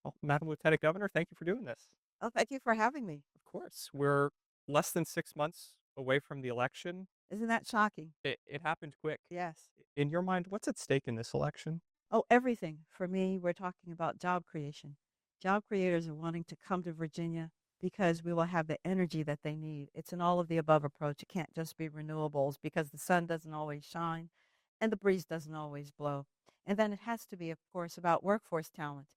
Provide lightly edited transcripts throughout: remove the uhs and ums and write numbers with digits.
Well, Madam Lieutenant Governor, thank you for doing this. Oh, thank you for having me. Of course, we're less than 6 months away from the election. Isn't that shocking? It happened quick. Yes. In your mind, what's at stake in this election? Oh, everything. For me, we're talking about job creation. Job creators are wanting to come to Virginia because we will have the energy that they need. It's an all of the above approach. It can't just be renewables because the sun doesn't always shine and the breeze doesn't always blow. And then it has to be, of course, about workforce talent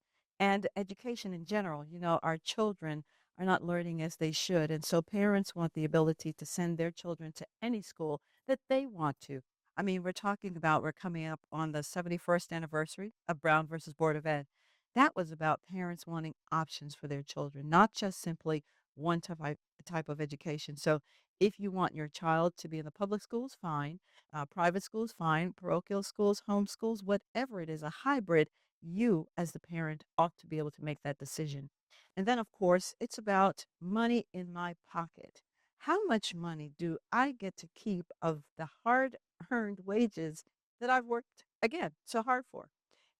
and education in general. Our children are not learning as they should. And so parents want the ability to send their children to any school that they want to. I mean, we're coming up on the 71st anniversary of Brown versus Board of Ed. That was about parents wanting options for their children, not just simply one type of education. So if you want your child to be in the public schools, fine. Private schools, fine. Parochial schools, home schools, whatever it is, a hybrid, you as the parent ought to be able to make that decision. And then, of course, it's about money in my pocket. How much money do I get to keep of the hard earned wages that I've worked, again, so hard for?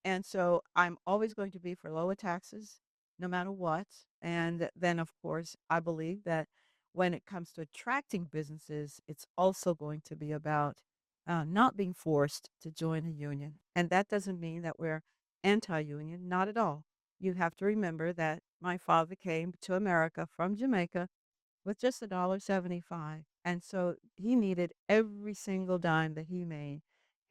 And so I'm always going to be for lower taxes, no matter what. And then, of course, I believe that when it comes to attracting businesses, it's also going to be about not being forced to join a union. And that doesn't mean that we're anti union, not at all. You have to remember that my father came to America from Jamaica with just $1.75, and so he needed every single dime that he made,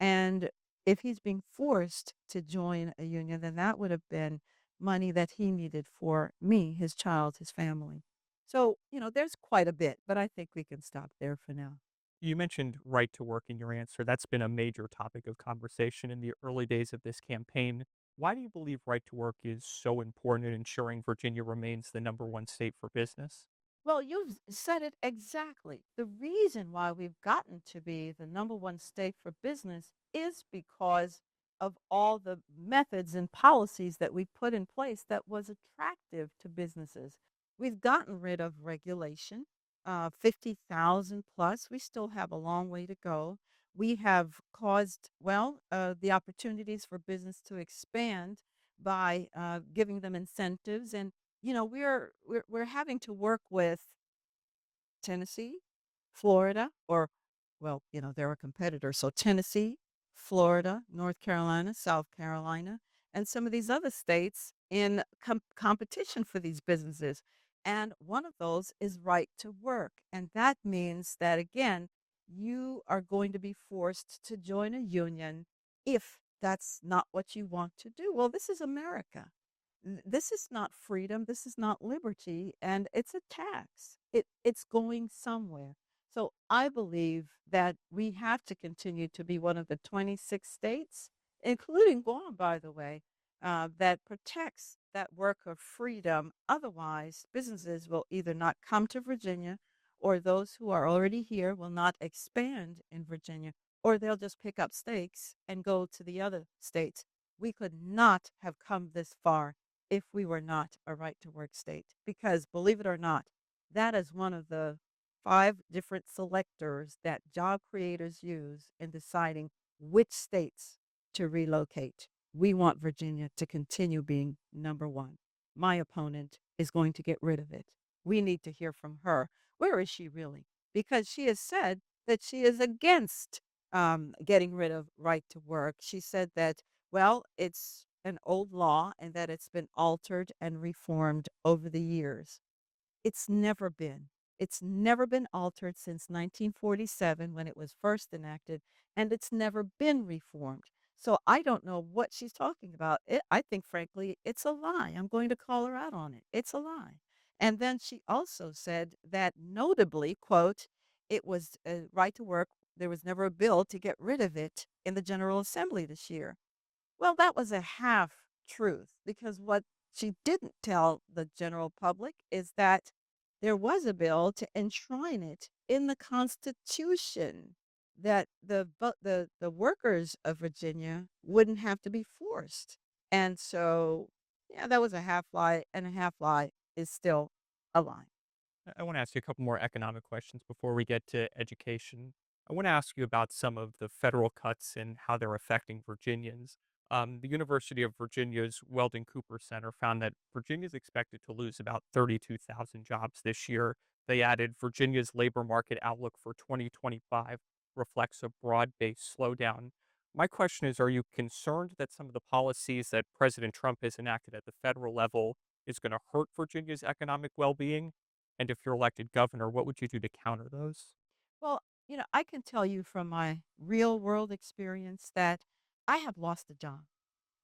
and if he's being forced to join a union, then that would have been money that he needed for me, his child, his family. So, there's quite a bit, but I think we can stop there for now. You mentioned right to work in your answer. That's been a major topic of conversation in the early days of this campaign. Why do you believe right to work is so important in ensuring Virginia remains the number one state for business? Well, you've said it exactly. The reason why we've gotten to be the number one state for business is because of all the methods and policies that we put in place that was attractive to businesses. We've gotten rid of regulation, 50,000 plus. We still have a long way to go. We have caused, well, the opportunities for business to expand by giving them incentives and we're having to work with Tennessee, Florida, or well, they're a competitor. So Tennessee, Florida, North Carolina, South Carolina, and some of these other states in competition for these businesses. And one of those is right to work. And that means that, again, you are going to be forced to join a union if that's not what you want to do. Well, this is America. This is not freedom, this is not liberty, and it's a tax. It's going somewhere. So I believe that we have to continue to be one of the 26 states, including Guam, by the way, that protects that work of freedom. Otherwise, businesses will either not come to Virginia, or those who are already here will not expand in Virginia, or they'll just pick up stakes and go to the other states. We could not have come this far if we were not a right to work state. Because believe it or not, that is one of the five different selectors that job creators use in deciding which states to relocate. We want Virginia to continue being number one. My opponent is going to get rid of it. We need to hear from her. Where is she really? Because she has said that she is against getting rid of right to work. She said that, well, it's an old law and that it's been altered and reformed over the years. It's never been. It's never been altered since 1947 when it was first enacted, and it's never been reformed. So I don't know what she's talking about. I think, frankly, it's a lie. I'm going to call her out on it. It's a lie. And then she also said that notably, quote, it was a right to work. There was never a bill to get rid of it in the General Assembly this year. Well, that was a half truth because what she didn't tell the general public is that there was a bill to enshrine it in the Constitution that the workers of Virginia wouldn't have to be forced. And so, yeah, that was a half lie, and a half lie is still a lie. I want to ask you a couple more economic questions before we get to education. I want to ask you about some of the federal cuts and how they're affecting Virginians. The University of Virginia's Weldon Cooper Center found that Virginia is expected to lose about 32,000 jobs this year. They added Virginia's labor market outlook for 2025 reflects a broad based slowdown. My question is, are you concerned that some of the policies that President Trump has enacted at the federal level is going to hurt Virginia's economic well being? And if you're elected governor, what would you do to counter those? Well, I can tell you from my real world experience that I have lost a job.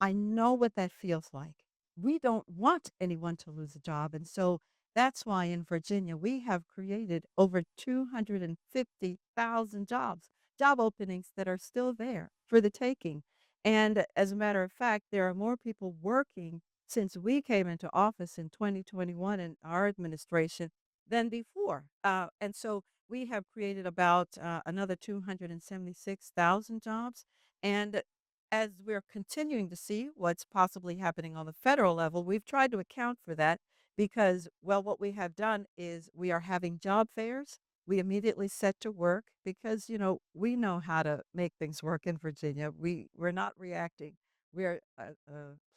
I know what that feels like. We don't want anyone to lose a job. And so that's why in Virginia, we have created over 250,000 jobs, job openings that are still there for the taking. And as a matter of fact, there are more people working since we came into office in 2021 in our administration than before. And so we have created about another 276,000 jobs. And as we're continuing to see what's possibly happening on the federal level, we've tried to account for that because, well, what we have done is we are having job fairs. We immediately set to work because, we know how to make things work in Virginia. We're not reacting. We're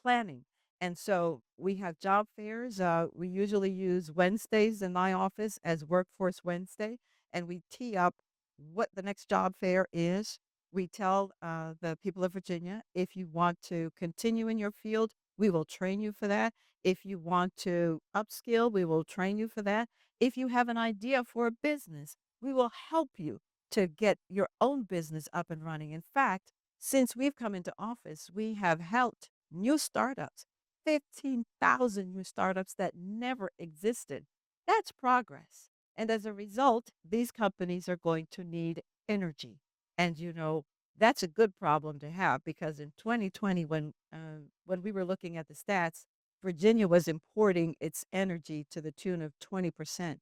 planning. And so we have job fairs. We usually use Wednesdays in my office as Workforce Wednesday, and we tee up what the next job fair is. We tell the people of Virginia, if you want to continue in your field, we will train you for that. If you want to upskill, we will train you for that. If you have an idea for a business, we will help you to get your own business up and running. In fact, since we've come into office, we have helped new startups, 15,000 new startups that never existed. That's progress. And as a result, these companies are going to need energy. And that's a good problem to have because in 2020, when we were looking at the stats, Virginia was importing its energy to the tune of 20%.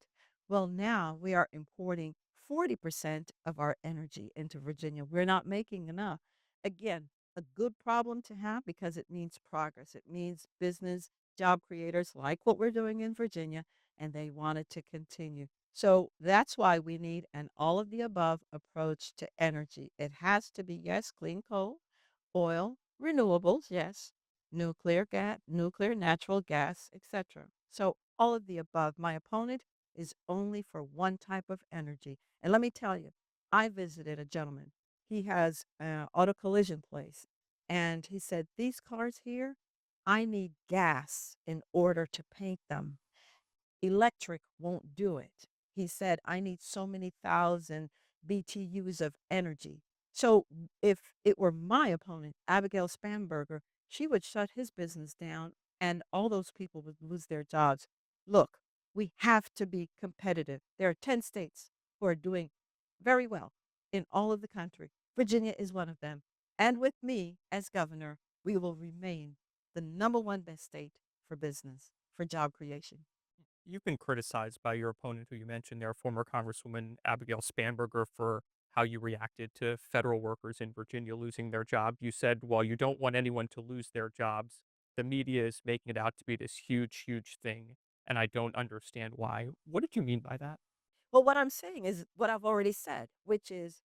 Well, now we are importing 40% of our energy into Virginia. We're not making enough. Again, a good problem to have because it means progress. It means business, job creators like what we're doing in Virginia, and they want it to continue. So that's why we need an all of the above approach to energy. It has to be, yes, clean coal, oil, renewables, yes, nuclear, natural gas, etc. So all of the above. My opponent is only for one type of energy. And let me tell you, I visited a gentleman. He has an auto collision place. And he said, these cars here, I need gas in order to paint them. Electric won't do it. He said, I need so many thousand BTUs of energy. So if it were my opponent, Abigail Spanberger, she would shut his business down and all those people would lose their jobs. Look, we have to be competitive. There are 10 states who are doing very well in all of the country. Virginia is one of them. And with me as governor, we will remain the number one best state for business, for job creation. You've been criticized by your opponent, who you mentioned there, former Congresswoman Abigail Spanberger, for how you reacted to federal workers in Virginia losing their job. You said, while you don't want anyone to lose their jobs, the media is making it out to be this huge, huge thing. And I don't understand why. What did you mean by that? Well, what I'm saying is what I've already said, which is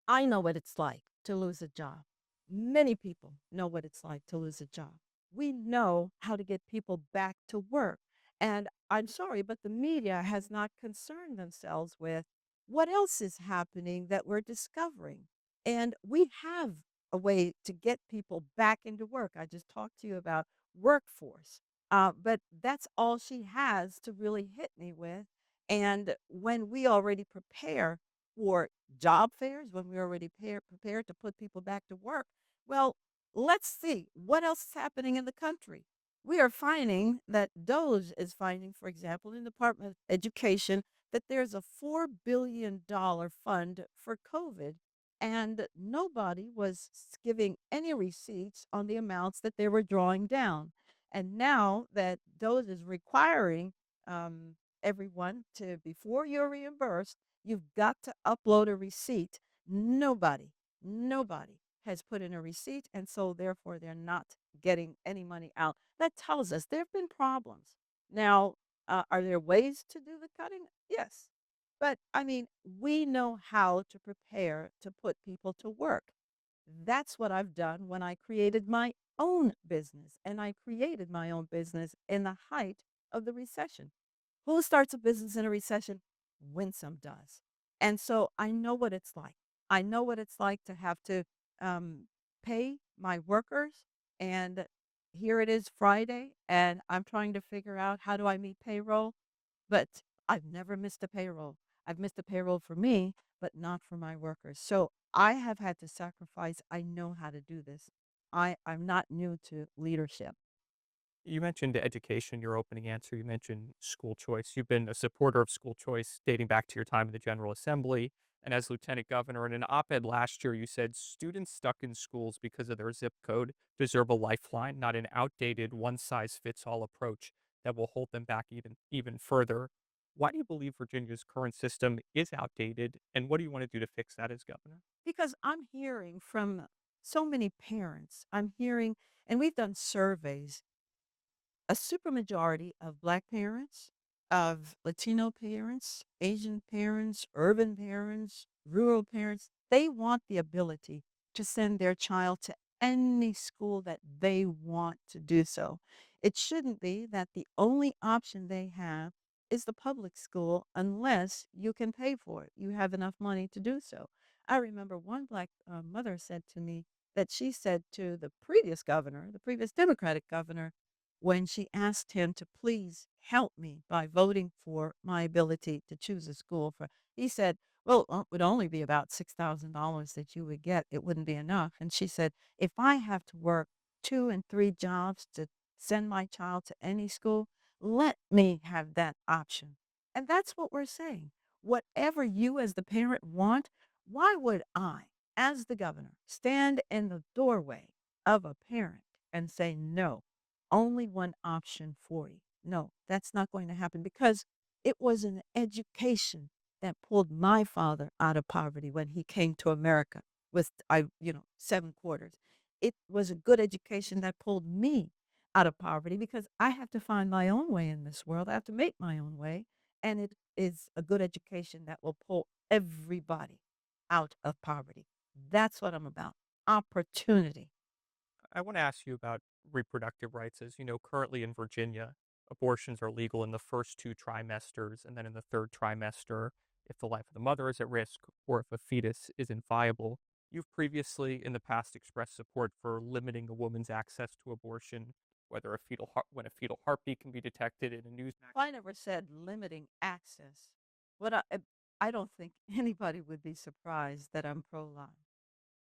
I know what it's like to lose a job. Many people know what it's like to lose a job. We know how to get people back to work. And I'm sorry, but the media has not concerned themselves with what else is happening that we're discovering. And we have a way to get people back into work. I just talked to you about workforce, but that's all she has to really hit me with. And when we already prepare for job fairs, when we already prepared to put people back to work, well, let's see what else is happening in the country. We are finding that DOGE is finding, for example, in the Department of Education, that there's a $4 billion fund for COVID, and nobody was giving any receipts on the amounts that they were drawing down. And now that DOGE is requiring everyone to, before you're reimbursed, you've got to upload a receipt. Nobody has put in a receipt, and so therefore they're not getting any money out. That tells us there have been problems. Now, are there ways to do the cutting? Yes. But I mean, we know how to prepare to put people to work. That's what I've done when I created my own business, and I created my own business in the height of the recession. Who starts a business in a recession? Winsome does. And so I know what it's like. I know what it's like to have to um, pay my workers. And here it is Friday, and I'm trying to figure out how do I meet payroll. But I've never missed a payroll. I've missed a payroll for me, but not for my workers. So I have had to sacrifice. I know how to do this. I'm not new to leadership. You mentioned education, your opening answer. You mentioned school choice. You've been a supporter of school choice dating back to your time in the General Assembly. And as Lieutenant Governor, in an op ed last year, you said students stuck in schools because of their zip code deserve a lifeline, not an outdated one size fits all approach that will hold them back even further. Why do you believe Virginia's current system is outdated? And what do you want to do to fix that as governor? Because I'm hearing from so many parents, I'm hearing, and we've done surveys, a supermajority of Black parents, of Latino parents, Asian parents, urban parents, rural parents, they want the ability to send their child to any school that they want to do so. It shouldn't be that the only option they have is the public school unless you can pay for it. You have enough money to do so. I remember one Black mother said to me that she said to the previous governor, the previous Democratic governor, when she asked him to please help me by voting for my ability to choose a school for he said, "Well, it would only be about $6,000 that you would get. It wouldn't be enough." And she said, "If I have to work 2 and 3 jobs to send my child to any school, let me have that option." And that's what we're saying. Whatever you as the parent want, why would I, as the governor, stand in the doorway of a parent and say, "No, only one option for you"? No, that's not going to happen because it was an education that pulled my father out of poverty when he came to America with 7 quarters. It was a good education that pulled me out of poverty because I have to find my own way in this world. I have to make my own way, and it is a good education that will pull everybody out of poverty. That's what I'm about. Opportunity. I want to ask you about reproductive rights. As you know, currently in Virginia, abortions are legal in the first two trimesters, and then in the third trimester, if the life of the mother is at risk or if a fetus isn't viable. You've previously, in the past, expressed support for limiting a woman's access to abortion, whether when a fetal heartbeat can be detected in a Newsmax. I never said limiting access. What I don't think anybody would be surprised that I'm pro-life.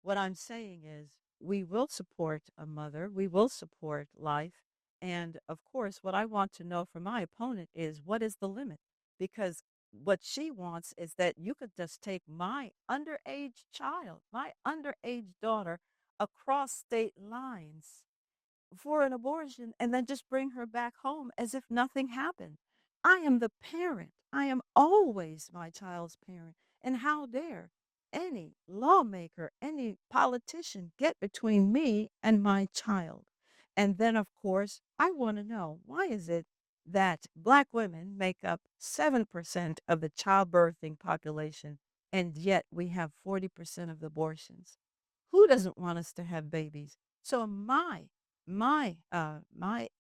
What I'm saying is we will support a mother, we will support life. And of course, what I want to know from my opponent is what is the limit? Because what she wants is that you could just take my underage child, my underage daughter across state lines for an abortion and then just bring her back home as if nothing happened. I am the parent. I am always my child's parent. And how dare any lawmaker, any politician get between me and my child? And then, of course, I want to know why is it that Black women make up 7% of the childbirthing population, and yet we have 40% of the abortions? Who doesn't want us to have babies? So my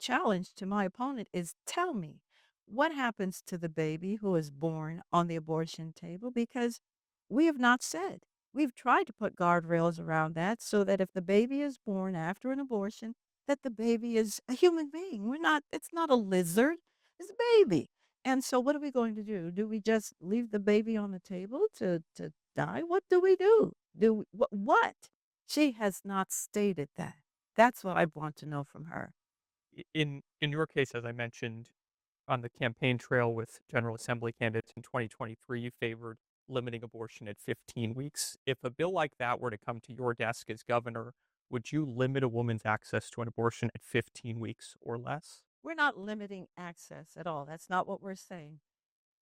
challenge to my opponent is tell me what happens to the baby who is born on the abortion table because we have not said. We've tried to put guardrails around that so that if the baby is born after an abortion, that the baby is a human being. We're not it's not a lizard. It's a baby. And so what are we going to do? Do we just leave the baby on the table to die? What do we do? Do we, what? She has not stated that. That's what I want to know from her. In your case, as I mentioned, on the campaign trail with General Assembly candidates in 2023, you favored limiting abortion at 15 weeks. If a bill like that were to come to your desk as governor, would you limit a woman's access to an abortion at 15 weeks or less? We're not limiting access at all. That's not what we're saying.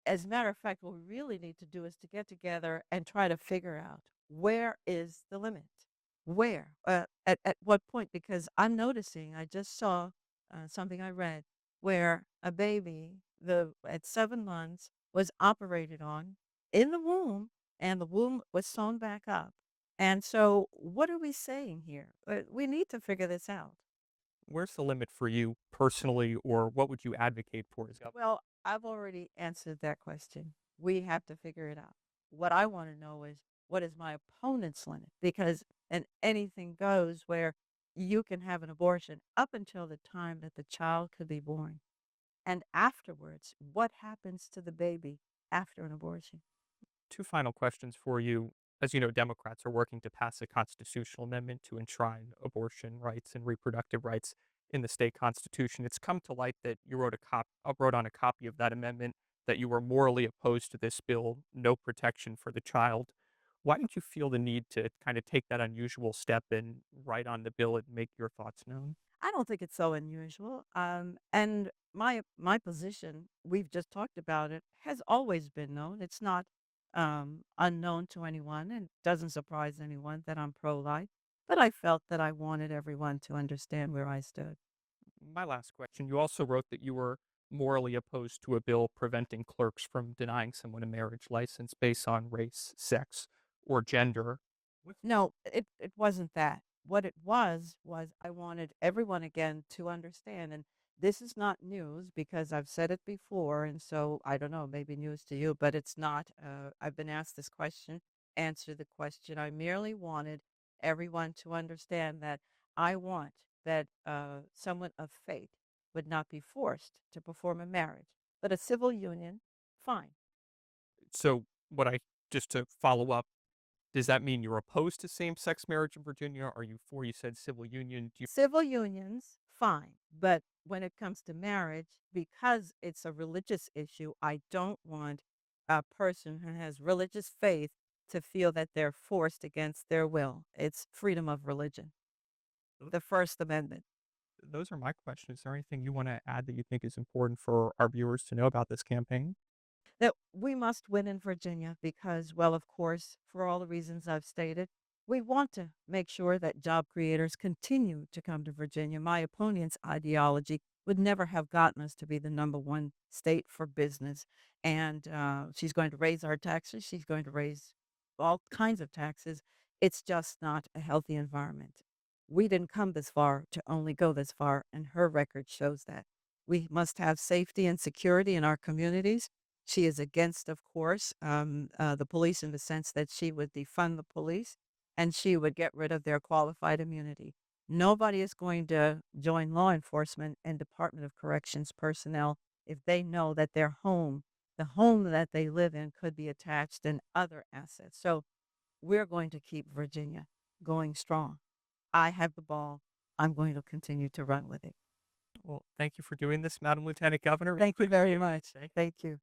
As a matter of fact, what we really need to do is to get together and try to figure out where is the limit? Where? At what point? Because I'm noticing, I just saw something I read where a baby at 7 months was operated on in the womb and the womb was sewn back up. And so, what are we saying here? We need to figure this out. Where's the limit for you personally, or what would you advocate for as governor? Well, I've already answered that question. We have to figure it out. What I want to know is what is my opponent's limit? Because and anything goes where you can have an abortion up until the time that the child could be born. And afterwards, what happens to the baby after an abortion? Two final questions for you. As you know, Democrats are working to pass a constitutional amendment to enshrine abortion rights and reproductive rights in the state constitution. It's come to light that you wrote on a copy of that amendment that you were morally opposed to this bill, no protection for the child. Why did you feel the need to kind of take that unusual step and write on the bill and make your thoughts known? I don't think it's so unusual. And my position, we've just talked about it, has always been known. It's not unknown to anyone, and doesn't surprise anyone that I'm pro-life. But I felt that I wanted everyone to understand where I stood. My last question. You also wrote that you were morally opposed to a bill preventing clerks from denying someone a marriage license based on race, sex, or gender. What's No, it wasn't that. What it was I wanted everyone again to understand, and this is not news because I've said it before, and so I don't know, maybe news to you, but it's not. I've been asked this question, answer the question. I merely wanted everyone to understand that I want that someone of faith would not be forced to perform a marriage, but a civil union, fine. so what I just to follow up, does that mean you're opposed to same-sex marriage in Virginia? Are you for, you said, civil union? Do you Civil unions, fine. But when it comes to marriage, because it's a religious issue, I don't want a person who has religious faith to feel that they're forced against their will. It's freedom of religion, the First Amendment. those are my questions. Is there anything you want to add that you think is important for our viewers to know about this campaign? That we must win in Virginia because, well, of course, for all the reasons I've stated, we want to make sure that job creators continue to come to Virginia. My opponent's ideology would never have gotten us to be the number one state for business. And she's going to raise our taxes. She's going to raise all kinds of taxes. It's just not a healthy environment. We didn't come this far to only go this far, and her record shows that. We must have safety and security in our communities. She is against, of course, the police in the sense that she would defund the police and she would get rid of their qualified immunity. Nobody is going to join law enforcement and Department of Corrections personnel if they know that their home, the home that they live in, could be attached and other assets. So we're going to keep Virginia going strong. I have the ball. I'm going to continue to run with it. Well, thank you for doing this, Madam Lieutenant Governor. It's Thank you great to very hear what you much. say. Thank you.